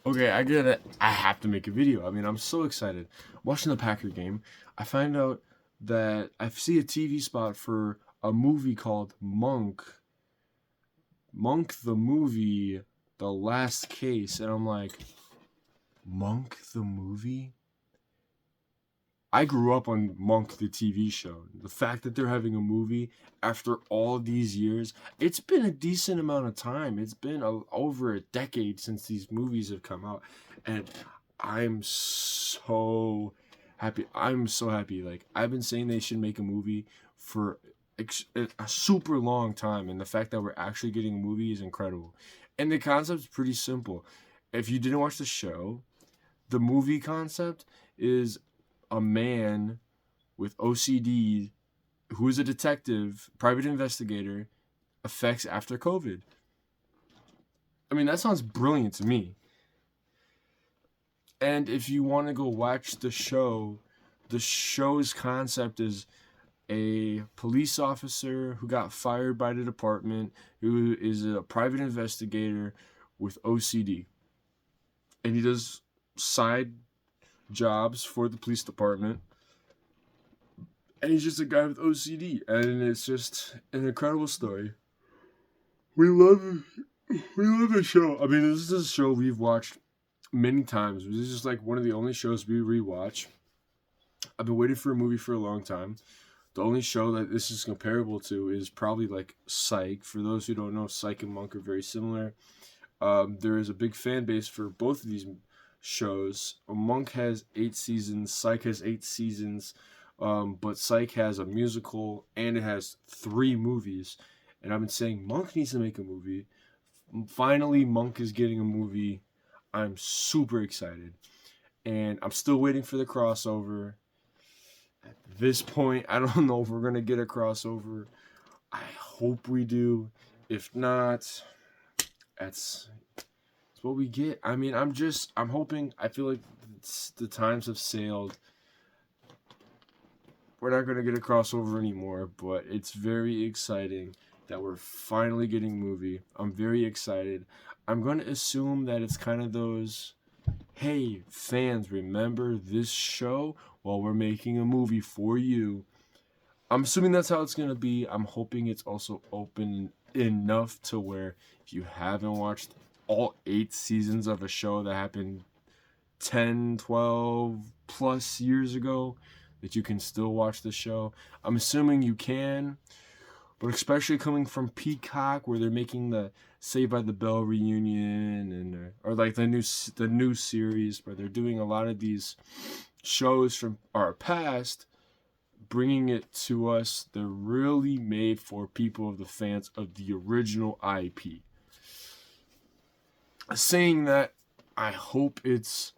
Okay, I get it. I have to make a video. I mean, I'm so excited. Watching the Packer game, I find out that I see a TV spot for a movie called Monk. Monk the movie, The Last Case. And I'm like, Monk the movie? I grew up on Monk the TV show. The fact that they're having a movie after all these years, it's been a decent amount of time. It's been over a decade since these movies have come out, and I'm so happy. I'm so happy. Like I've been saying they should make a movie for a super long time, and the fact that we're actually getting a movie is incredible. And the concept's pretty simple. If you didn't watch the show, the movie concept is a man with OCD who is a detective, private investigator, effects after COVID. I mean, that sounds brilliant to me. And if you want to go watch the show's concept is a police officer who got fired by the department, who is a private investigator with OCD. And he does side jobs for the police department, and he's just a guy with OCD, and it's just an incredible story. We love we love the show. I mean, this is a show we've watched many times. This is just like one of the only shows we rewatch. I've been waiting for a movie for a long time. The only show that this is comparable to is probably like Psych. For those who don't know, Psych and Monk are very similar. There is a big fan base for both of these shows. Monk has 8 seasons. Psych has 8 seasons. But Psych has a musical and it has 3 movies. And I've been saying Monk needs to make a movie. Finally, Monk is getting a movie. I'm super excited. And I'm still waiting for the crossover. At this point, I don't know if we're going to get a crossover. I hope we do. If not, that's what we get. I mean, I'm hoping. I feel like the times have sailed. We're not going to get a crossover anymore, but it's very exciting that we're finally getting a movie. I'm very excited. I'm going to assume that it's kind of those, hey, fans, remember this show? Well, we're making a movie for you. I'm assuming that's how it's going to be. I'm hoping it's also open enough to where if you haven't watched all 8 seasons of a show that happened 10, 12 plus years ago, that you can still watch the show. I'm assuming you can, but especially coming from Peacock, where they're making the Saved by the Bell reunion, and or like the new series, where they're doing a lot of these shows from our past, bringing it to us. They're really made for people of the fans of the original IP. Saying that, I hope it's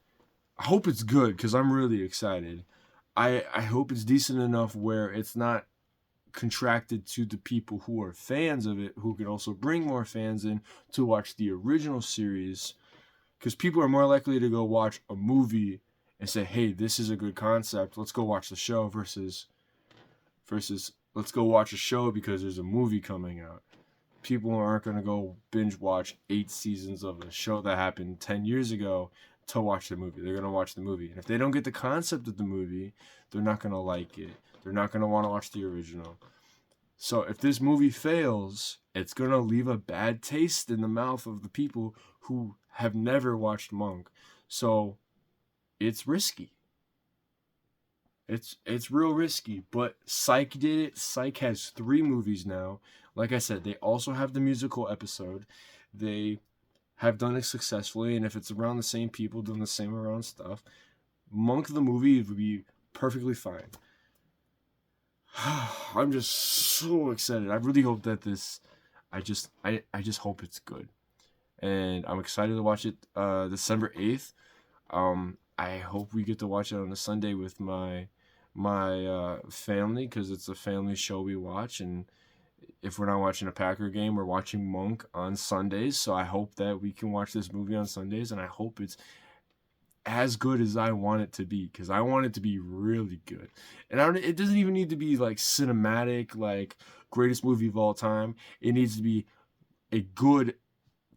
good because I'm really excited. I hope it's decent enough where it's not contracted to the people who are fans of it, who can also bring more fans in to watch the original series. Because people are more likely to go watch a movie and say, "Hey, this is a good concept. Let's go watch the show." Versus let's go watch a show because there's a movie coming out. People aren't going to go binge watch 8 seasons of a show that happened 10 years ago to watch the movie. They're going to watch the movie. And if they don't get the concept of the movie, they're not going to like it. They're not going to want to watch the original. So if this movie fails, it's going to leave a bad taste in the mouth of the people who have never watched Monk. So it's risky. It's real risky, but Psych did it. Psych has 3 movies now. Like I said, they also have the musical episode. They have done it successfully, and if it's around the same people doing the same around stuff, Monk the movie would be perfectly fine. I'm just so excited. I really hope that this. I just hope it's good, and I'm excited to watch it. December 8th. I hope we get to watch it on a Sunday with my family because it's a family show we watch, and if we're not watching a Packer game, we're watching Monk on Sundays. So I hope that we can watch this movie on Sundays, and I hope it's as good as I want it to be because I want it to be really good. And it doesn't even need to be like cinematic, like greatest movie of all time. It needs to be a good,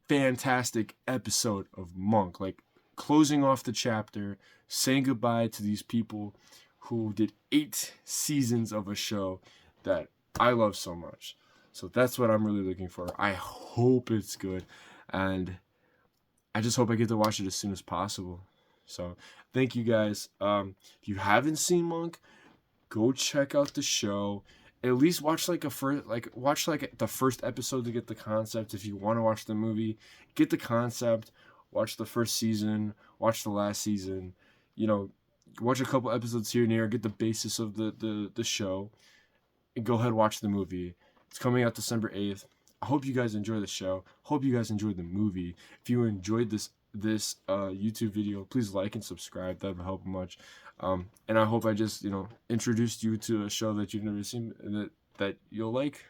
fantastic episode of Monk. Like closing off the chapter, saying goodbye to these people who did 8 seasons of a show that I love so much. So that's what I'm really looking for. I hope it's good, and I just hope I get to watch it as soon as possible. So thank you guys. If you haven't seen Monk, go check out the show. At least watch like the first episode to get the concept. If you want to watch the movie, get the concept. Watch the first season. Watch the last season. You know, watch a couple episodes here and there. Get the basis of the show. And go ahead and watch the movie. It's coming out December 8th. I hope you guys enjoy the show. Hope you guys enjoyed the movie. If you enjoyed this YouTube video, please like and subscribe. That would help much. And I hope I just introduced you to a show that you've never seen and that you'll like.